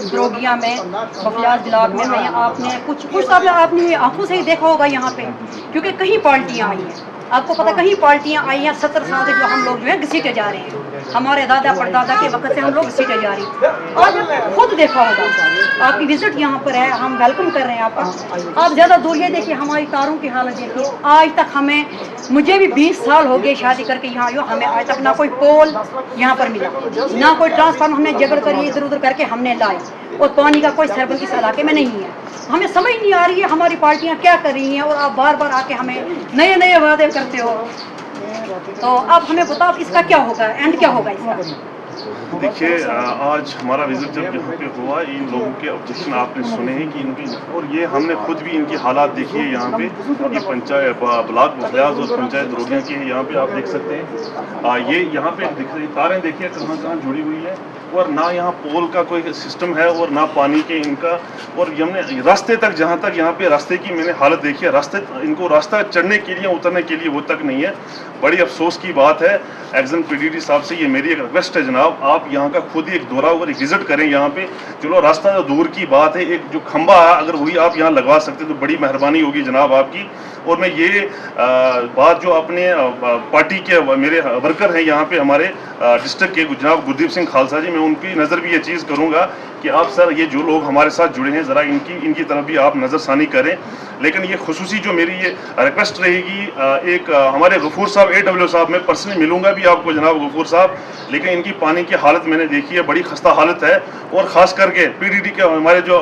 द्रोगिया में बफलियाज ब्लॉक में आए हैं। आपने कुछ आपने आंखों से ही देखा होगा यहाँ पे, क्योंकि कई पार्टियाँ आई हैं, आपको पता कहीं पार्टियाँ आई हैं। 70 साल से जो हम लोग जो है घसीटे जा रहे हैं, हमारे दादा परदादा के वक्त से हम लोग घसीटे जा रहे हैं। आज आपने खुद देखा होगा, आपकी विजिट यहाँ पर है, हम वेलकम कर रहे हैं आपका। आप ज़्यादा दूर ये देखिए, हमारी तारों की हालत देखिए। आज तक मुझे भी 20 साल हो गए शादी करके यहाँ आई हूँ, हमें आज तक ना कोई पोल यहाँ पर मिला, ना कोई ट्रांसफार्मर हमने जगड़ कर इधर उधर करके हमने लाए, और पानी का कोई सरबत इस इलाके में नहीं है। हमें समझ नहीं आ रही है हमारी पार्टियां क्या कर रही हैं, और आप बार बार आके हमें नए नए वादे करते हो। तो आप हमें बताओ इसका क्या होगा, एंड क्या होगा इसका? देखिए, आज हमारा विजिट जब यहाँ पे हुआ, इन लोगों के ऑब्जेक्शन आपने सुने हैं कि इनकी, और ये हमने खुद भी इनकी हालात देखी है यहाँ पे। ये पंचायत ब्लॉक बफलियाज और पंचायत द्रोगिया की है, यहाँ पे आप देख सकते हैं। ये यहाँ पे तारें देखिए कहाँ कहाँ जुड़ी हुई है, और ना यहाँ पोल का कोई सिस्टम है और ना पानी के इनका। और हमने रास्ते तक, जहाँ तक यहाँ पे रास्ते की मैंने हालत देखी है, इनको रास्ता चढ़ने के लिए उतरने के लिए वो तक नहीं है। बड़ी अफसोस की बात है। एक्जन पीडीडी साहब से ये मेरी एक रिक्वेस्ट है जनाब, आप यहाँ का खुद ही एक दौरा और एक विजिट करें यहाँ पे। चलो रास्ता तो दूर की बात है, एक जो खंबा है अगर वही आप यहाँ लगवा सकते तो बड़ी मेहरबानी होगी जनाब आपकी। और मैं ये बात जो अपने पार्टी के मेरे वर्कर हैं यहाँ पे हमारे डिस्ट्रिक्ट के जनाब गुरदीप सिंह खालसा जी, मैं उनकी नज़र भी ये चीज़ करूँगा कि आप सर ये जो लोग हमारे साथ जुड़े हैं ज़रा इनकी तरफ भी आप नज़रसानी करें। लेकिन ये खुसूसी जो मेरी ये रिक्वेस्ट रहेगी, एक हमारे गफूर साहब AW साहब, मैं पर्सनली मिलूंगा भी आपको जनाब गफूर साहब, लेकिन इनकी पानी की हालत मैंने देखी है, बड़ी खस्ता हालत है। और ख़ास करके PDD के हमारे जो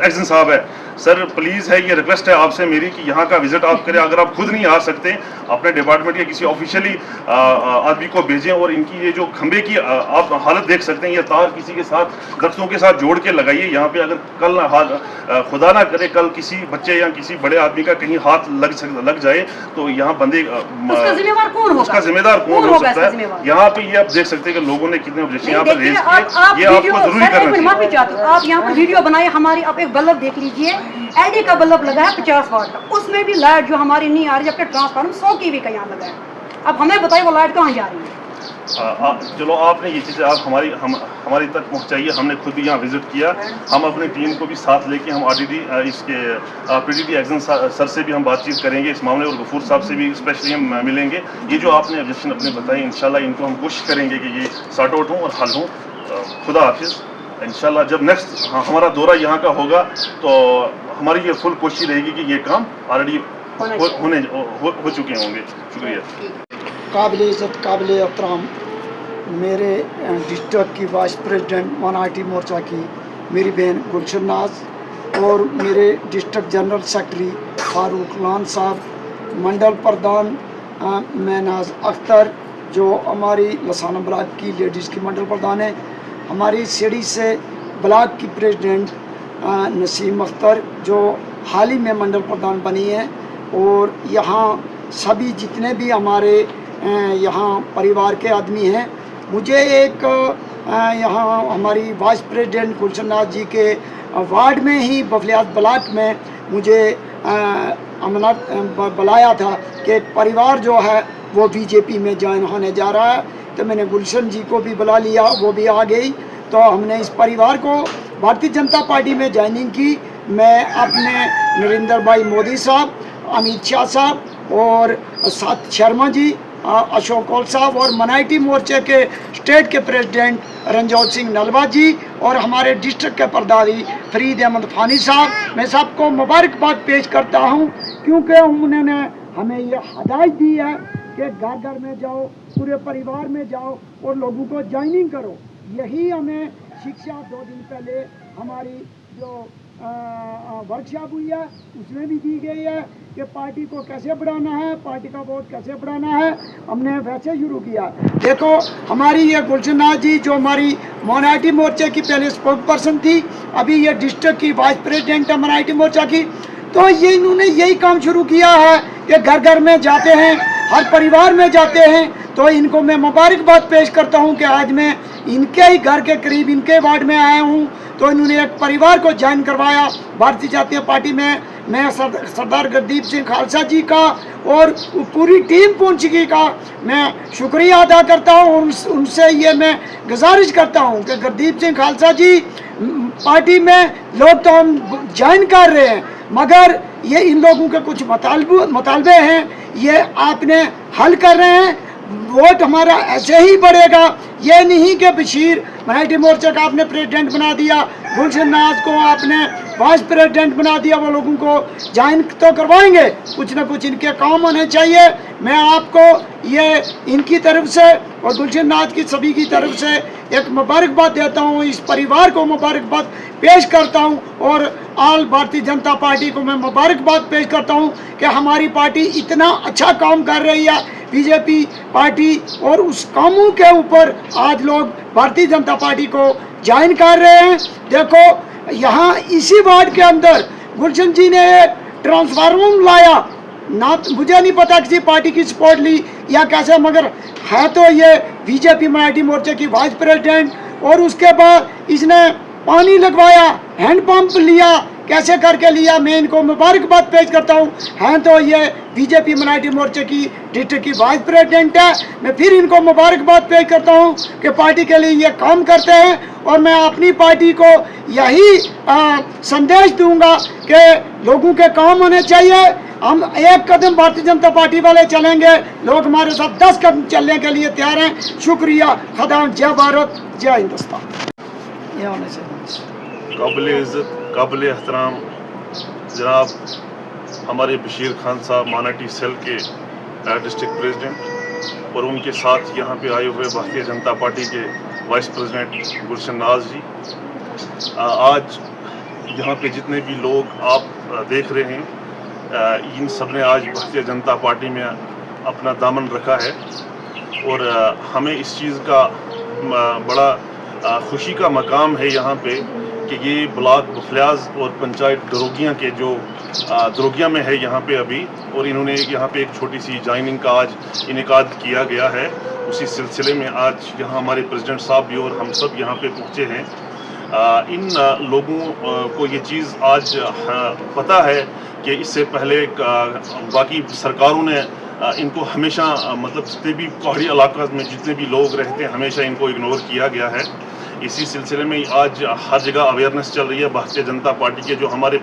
एक्जन साहब है, सर प्लीज़ है ये रिक्वेस्ट है आपसे मेरी कि यहाँ का विजिट आप करें। अगर आप खुद नहीं आ सकते, अपने डिपार्टमेंट के किसी ऑफिशियली आदमी को भेजें। और इनकी ये जो खंबे की आप हालत देख सकते हैं, ये तार किसी के साथ दरख्तों के साथ जोड़ के लगाइए यहाँ पे। अगर कल खुदा ना करे कल किसी बच्चे या किसी बड़े आदमी का कहीं हाथ लग जाए तो यहाँ बंदे उसका जिम्मेदार कौन हो सकता है। यहाँ पे ये आप देख सकते हैं कि लोगों ने कितने ऑब्जेक्शन यहाँ पे रेज किए, ये आपको जरूरी करना चाहिए। माफी चाहती हूँ, आप यहाँ पर वीडियो बनाए हमारी, आप एक बल्ब देख लीजिए, LED का बल्ब लगा है 50 वाट का, उसमें भी लाइट जो हमारी नहीं आ रही, जबकि ट्रांसफार्मर 100 की भी का यहाँ लगा है। अब हमें बताइए वो लाइट कहाँ जा रही है? चलो आपने ये चीज़ें आप हमारी तक पहुँचाइए। हमने खुद भी यहाँ विजिट किया, हम अपनी टीम को भी साथ लेके हम RDD इसके PDD एक्जन सर से भी हम बातचीत करेंगे इस मामले, और गफूर साहब से भी स्पेशली हम मिलेंगे। ये जो आपने ऑब्जेक्शन अपने बताए, इंशाल्लाह इनको हम कोशिश करेंगे कि ये सॉर्ट आउट हों और हल हों। खुदा हाफिज़। इंशाल्लाह जब नेक्स्ट हमारा दौरा यहाँ का होगा तो हमारी ये फुल कोशिश रहेगी कि ये काम ऑलरेडी हो चुके होंगे। शुक्रिया। काबिल इज़्ज़त काबिल एहतराम मेरे डिस्ट्रिक्ट की वाइस प्रेसिडेंट माइनॉरिटी मोर्चा की मेरी बहन गुलशन नाज, और मेरे डिस्ट्रिक्ट जनरल सेक्रेटरी फारूक लान साहब, मंडल प्रधान महनाज अख्तर जो हमारी लसाना ब्लॉक की लेडीज़ की मंडल प्रधान है, हमारी सीढ़ी से ब्लॉक की प्रेसिडेंट नसीम अख्तर जो हाल ही में मंडल प्रधान बनी है, और यहाँ सभी जितने भी हमारे यहाँ परिवार के आदमी हैं। मुझे एक यहाँ हमारी वाइस प्रेसिडेंट गुलशन नाथ जी के वार्ड में ही बफलियाज ब्लॉक में मुझे अमनत बुलाया था कि परिवार जो है वो BJP में ज्वाइन होने जा रहा है, तो मैंने गुलशन जी को भी बुला लिया, वो भी आ गई। तो हमने इस परिवार को भारतीय जनता पार्टी में ज्वाइनिंग की। मैं अपने नरेंद्र भाई मोदी साहब, अमित शाह साहब और साथ शर्मा जी, अशोक कौल साहब और माइनॉरिटी मोर्चे के स्टेट के प्रेसिडेंट रंजौत सिंह नलवा जी और हमारे डिस्ट्रिक्ट के प्रभारी फरीद अहमद फानी साहब, मैं सबको मुबारकबाद पेश करता हूं, क्योंकि उन्होंने हमें ये हदायत दी है कि घर घर में जाओ, पूरे परिवार में जाओ और लोगों को ज्वाइनिंग करो। यही हमें शिक्षा 2 दिन पहले हमारी जो वर्कशॉप हुई है उसमें भी दी गई है कि पार्टी को कैसे बढ़ाना है, पार्टी का वोट कैसे बढ़ाना है, हमने वैसे शुरू किया। देखो हमारी ये गुलशन नाथ जी जो हमारी माइनॉरिटी मोर्चे की पहले स्पोक पर्सन थी, अभी ये डिस्ट्रिक्ट की वाइस प्रेसिडेंट है माइनॉरिटी मोर्चा की, तो ये इन्होंने यही काम शुरू किया है कि घर घर में जाते हैं, हर परिवार में जाते हैं, तो इनको मैं मुबारकबाद पेश करता हूँ कि आज मैं इनके ही घर के करीब इनके वार्ड में आया हूँ। तो इन्होंने एक परिवार को ज्वाइन करवाया भारतीय जनता पार्टी में। मैं सरदार गुरदीप सिंह खालसा जी का और पूरी टीम पुंछगी का मैं शुक्रिया अदा करता हूँ। उनसे ये मैं गुजारिश करता हूँ कि गुरदीप सिंह खालसा जी पार्टी में लोग तो हम ज्वाइन कर रहे हैं, मगर ये इन लोगों के कुछ मुतालबे हैं, ये आपने हल कर रहे हैं। वोट हमारा ऐसे ही बढ़ेगा। ये नहीं कि बशीर मराठी मोर्चा का आपने प्रेसिडेंट बना दिया, गुलशन नाज को आपने वाइस प्रेसिडेंट बना दिया, वो लोगों को ज्वाइन तो करवाएंगे, कुछ ना कुछ इनके काम होने चाहिए। मैं आपको ये इनकी तरफ से और गुलशन नाज की सभी की तरफ से एक मुबारकबाद देता हूँ, इस परिवार को मुबारकबाद पेश करता हूँ और ऑल भारतीय जनता पार्टी को मैं मुबारकबाद पेश करता हूँ कि हमारी पार्टी इतना अच्छा काम कर रही है, बीजेपी पार्टी, और उस कामों के ऊपर आज लोग भारतीय जनता पार्टी को ज्वाइन कर रहे हैं। देखो यहाँ इसी वार्ड के अंदर गुलशन जी ने ट्रांसफार्मर लाया, ना मुझे नहीं पता किसी पार्टी की सपोर्ट ली या कैसे, मगर है तो ये बीजेपी मराठी मोर्चे की वाइस प्रेसिडेंट। और उसके बाद इसने पानी लगवाया, हैंड पंप लिया, कैसे करके लिया, मैं इनको मुबारकबाद पेश करता हूँ। हैं तो ये बीजेपी मराठी मोर्चे की डिस्ट्रिक्ट की वाइस प्रेसिडेंट है। मैं फिर इनको मुबारकबाद पेश करता हूँ कि पार्टी के लिए ये काम करते हैं। और मैं अपनी पार्टी को यही संदेश दूंगा कि लोगों के काम होने चाहिए। हम एक कदम भारतीय जनता पार्टी वाले चलेंगे, लोग हमारे साथ 10 कदम चलने के लिए तैयार हैं। शुक्रिया, खदा, जय भारत, जय हिंदुस्तान। ये होने चाहिए। काबिल इज़्ज़त, काबिल एहतराम जनाब हमारे बशीर खान साहब मानाटी सेल के डिस्ट्रिक्ट प्रेसिडेंट और उनके साथ यहाँ पे आए हुए भारतीय जनता पार्टी के वाइस प्रेसिडेंट गुलशन नाज जी, आज यहाँ पे जितने भी लोग आप देख रहे हैं, इन सब ने आज भारतीय जनता पार्टी में अपना दामन रखा है। और हमें इस चीज़ का बड़ा खुशी का मकाम है यहाँ पे कि ये ब्लॉक बफलियाज और पंचायत दरोगियाँ के जो दरोगिया में है यहाँ पे अभी, और इन्होंने यहाँ पे एक छोटी सी जॉइनिंग का आज इनेकाद किया गया है। उसी सिलसिले में आज यहाँ हमारे प्रेसिडेंट साहब भी और हम सब यहाँ पे पहुँचे हैं। इन लोगों को ये चीज़ आज पता है कि इससे पहले बाकी सरकारों ने इनको हमेशा मतलब जितने भी पहाड़ी इलाक़ा में जितने भी लोग रहते हैं हमेशा इनको इग्नोर किया गया है। इसी सिलसिले में आज हर जगह अवेयरनेस चल रही है भारतीय जनता पार्टी के, जो हमारे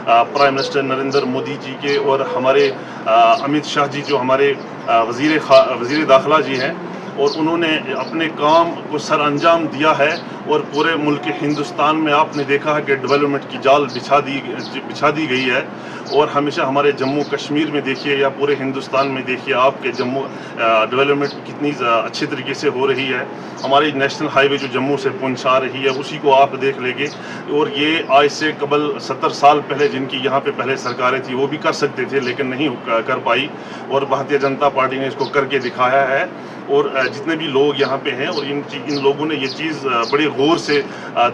प्राइम मिनिस्टर नरेंद्र मोदी जी के और हमारे अमित शाह जी जो हमारे वज़ीर दाखिला जी हैं, और उन्होंने अपने काम को सर अंजाम दिया है। और पूरे मुल्क हिंदुस्तान में आपने देखा है कि डेवलपमेंट की जाल बिछा दी गई है। और हमेशा हमारे जम्मू कश्मीर में देखिए या पूरे हिंदुस्तान में देखिए आपके जम्मू डेवलपमेंट कितनी अच्छी तरीके से हो रही है। हमारी नेशनल हाईवे जो जम्मू से पुंछ आ रही है उसी को आप देख लेंगे। और ये आज से कबल 70 साल पहले जिनकी यहाँ पे पहले सरकारें थी वो भी कर सकते थे लेकिन नहीं कर पाई, और भारतीय जनता पार्टी ने इसको करके दिखाया है। और जितने भी लोग यहाँ पे हैं और इन लोगों ने ये चीज़ बड़े गौर से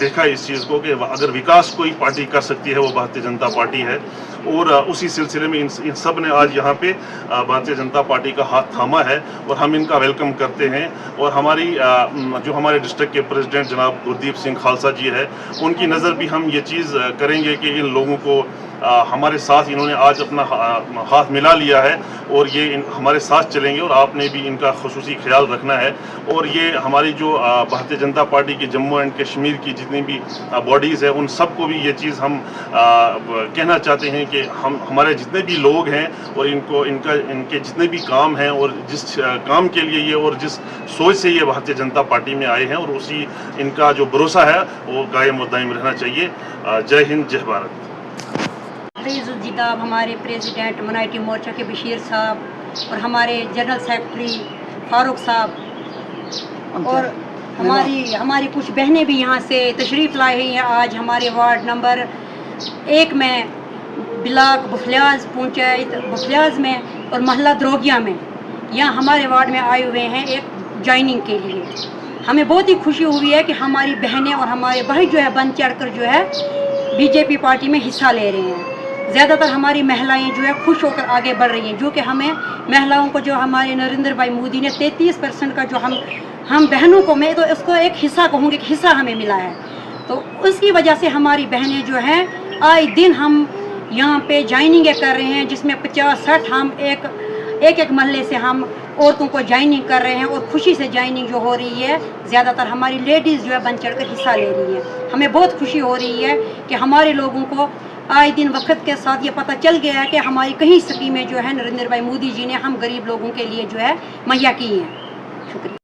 देखा है इस चीज़ को कि अगर विकास कोई पार्टी कर सकती है वो भारतीय जनता पार्टी है। और उसी सिलसिले में इन सब ने आज यहाँ पे भारतीय जनता पार्टी का हाथ थामा है और हम इनका वेलकम करते हैं। और हमारी जो हमारे डिस्ट्रिक्ट के प्रेसिडेंट जनाब गुरदीप सिंह खालसा जी है, उनकी नज़र भी हम ये चीज़ करेंगे कि इन लोगों को हमारे साथ इन्होंने आज अपना हाथ मिला लिया है और ये हमारे साथ चलेंगे और आपने भी इनका खुसूसी ख्याल रखना है। और ये हमारी जो भारतीय जनता पार्टी की जम्मू एंड कश्मीर की जितनी भी बॉडीज़ है उन सबको भी ये चीज़ हम कहना चाहते हैं कि हमारे जितने भी लोग हैं और इनके जितने भी काम हैं और जिस काम के लिए ये और जिस सोच से ये भारतीय जनता पार्टी में आए हैं और उसी इनका जो भरोसा है वो कायम व दायम रहना चाहिए। जय हिंद, जय भारत। जिताब हमारे प्रेसिडेंट मराठी मोर्चा के बशीर साहब और हमारे जनरल सेक्रेटरी फारूक साहब और हमारी कुछ बहनें भी यहाँ से तशरीफ़ लाई हैं। आज हमारे वार्ड नंबर 1 में ब्लॉक बफलियाज पंचायत बफलियाज में और महल्ला दरोगिया में यहाँ हमारे वार्ड में आए हुए हैं एक जॉइनिंग के लिए। हमें बहुत ही खुशी हुई है कि हमारी बहनें और हमारे भाई जो है बन चढ़ कर जो है बीजेपी पार्टी में हिस्सा ले रहे हैं। ज़्यादातर हमारी महिलाएं जो है खुश होकर आगे बढ़ रही हैं, जो कि हमें महिलाओं को जो हमारे नरेंद्र भाई मोदी ने 33% का जो हम बहनों को, मैं तो इसको एक हिस्सा कहूँगी कि हिस्सा हमें मिला है, तो उसकी वजह से हमारी बहनें जो हैं आए दिन हम यहाँ पे ज्वाइनिंगें कर रहे हैं, जिसमें 50-60 हम एक महल्ले से हम औरतों को ज्वाइनिंग कर रहे हैं, और खुशी से ज्वाइनिंग जो हो रही है, ज़्यादातर हमारी लेडीज़ जो है बढ़ चढ़ कर हिस्सा ले रही हैं। हमें बहुत खुशी हो रही है कि हमारे लोगों को आए दिन वक्त के साथ ये पता चल गया है कि हमारी कई स्कीमें जो है नरेंद्र भाई मोदी जी ने हम गरीब लोगों के लिए जो है मुहैया की हैं। शुक्रिया।